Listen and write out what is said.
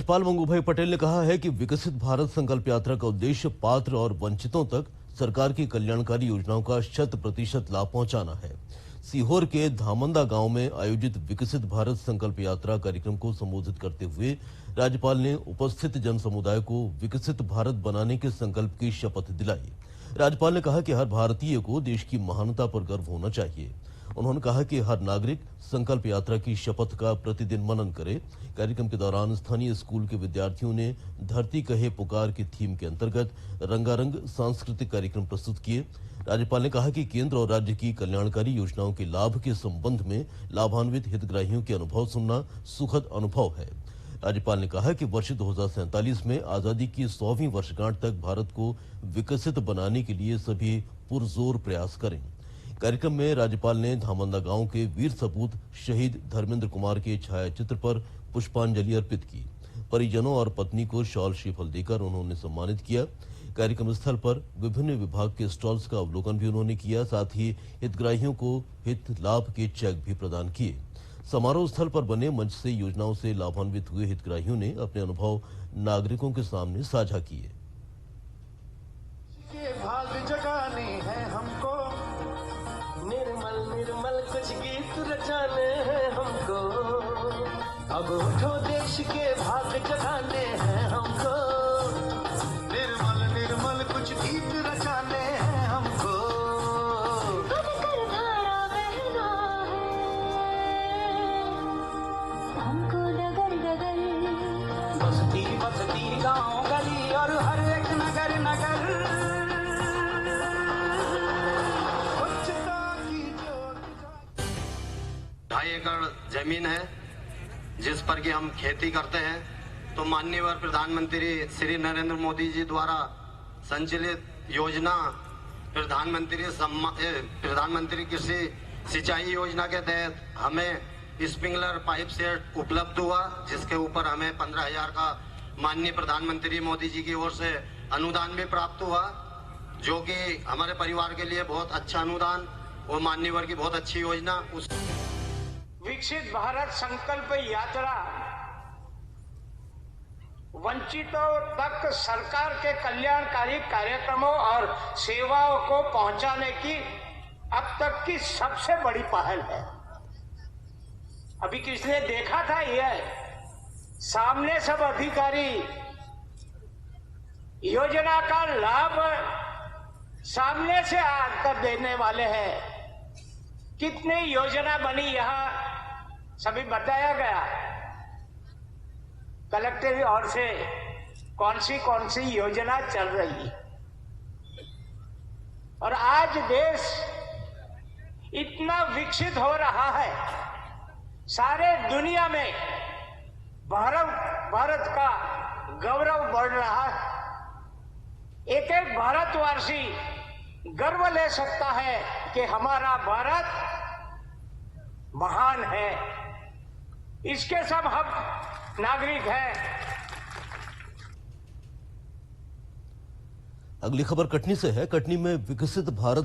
राज्यपाल मंगूभाई पटेल ने कहा है कि विकसित भारत संकल्प यात्रा का उद्देश्य पात्र और वंचितों तक सरकार की कल्याणकारी योजनाओं का 100% लाभ पहुंचाना है। सीहोर के धामंदा गांव में आयोजित विकसित भारत संकल्प यात्रा कार्यक्रम को संबोधित करते हुए राज्यपाल ने उपस्थित जन समुदाय को विकसित भारत बनाने के संकल्प की शपथ दिलाई। राज्यपाल ने कहा कि हर भारतीय को देश की महानता पर गर्व होना चाहिए। उन्होंने कहा कि हर नागरिक संकल्प यात्रा की शपथ का प्रतिदिन मनन करे। कार्यक्रम के दौरान स्थानीय स्कूल के विद्यार्थियों ने धरती कहे पुकार की थीम के अंतर्गत रंगारंग सांस्कृतिक कार्यक्रम प्रस्तुत किए। राज्यपाल ने कहा कि केंद्र और राज्य की कल्याणकारी योजनाओं के लाभ के संबंध में लाभान्वित हितग्राहियों के अनुभव सुनना सुखद अनुभव है। राज्यपाल ने कहा कि वर्ष 2047 में आजादी की 100वीं वर्षगांठ तक भारत को विकसित बनाने के लिए सभी पुरजोर प्रयास करें। कार्यक्रम में राज्यपाल ने धामंदा गांव के वीर सपूत शहीद धर्मेंद्र कुमार के छायाचित्र पर पुष्पांजलि अर्पित की। परिजनों और पत्नी को शॉल श्रीफल देकर उन्होंने सम्मानित किया। कार्यक्रम स्थल पर विभिन्न विभाग के स्टॉल्स का अवलोकन भी उन्होंने किया। साथ ही हितग्राहियों को हित लाभ के चेक भी प्रदान किए। समारोह स्थल पर बने मंच से योजनाओं से लाभान्वित हुए हितग्राहियों ने अपने अनुभव नागरिकों के सामने साझा किए। भाग जगाने हैं हमको, निर्मल निर्मल कुछ गीत रचाने हैं हमको। अब उठो देश के भाग जगाने हैं हमको, निर्मल निर्मल कुछ गीत रचाने हैं हमको। बनकर धारा बहना है हमको डगर डगर, बस्ती बस्ती गांव गली और हर एक नगर नगर। ढाई एकड़ जमीन है जिस पर कि हम खेती करते हैं, तो माननीय प्रधानमंत्री श्री नरेंद्र मोदी जी द्वारा संचालित योजना प्रधानमंत्री कृषि सिंचाई योजना के तहत हमें स्प्रिंकलर पाइप सेट उपलब्ध हुआ, जिसके ऊपर हमें 15,000 का माननीय प्रधानमंत्री मोदी जी की ओर से अनुदान भी प्राप्त हुआ, जो कि हमारे परिवार के लिए बहुत अच्छा अनुदान और मान्यवर की बहुत अच्छी योजना। विकसित भारत संकल्प यात्रा वंचितों तक सरकार के कल्याणकारी कार्यक्रमों और सेवाओं को पहुंचाने की अब तक की सबसे बड़ी पहल है। अभी किसने देखा था यह सामने सब अधिकारी योजना का लाभ सामने से आकर देने वाले हैं। कितनी योजना बनी यहां सभी बताया गया। कलेक्टर की ओर से कौन सी योजना चल रही, और आज देश इतना विकसित हो रहा है, सारे दुनिया में भारत का गौरव बढ़ रहा है। एक एक भारतवासी गर्व ले सकता है कि हमारा भारत महान है, इसके सब हम नागरिक हैं। अगली खबर कटनी से है। कटनी में विकसित भारत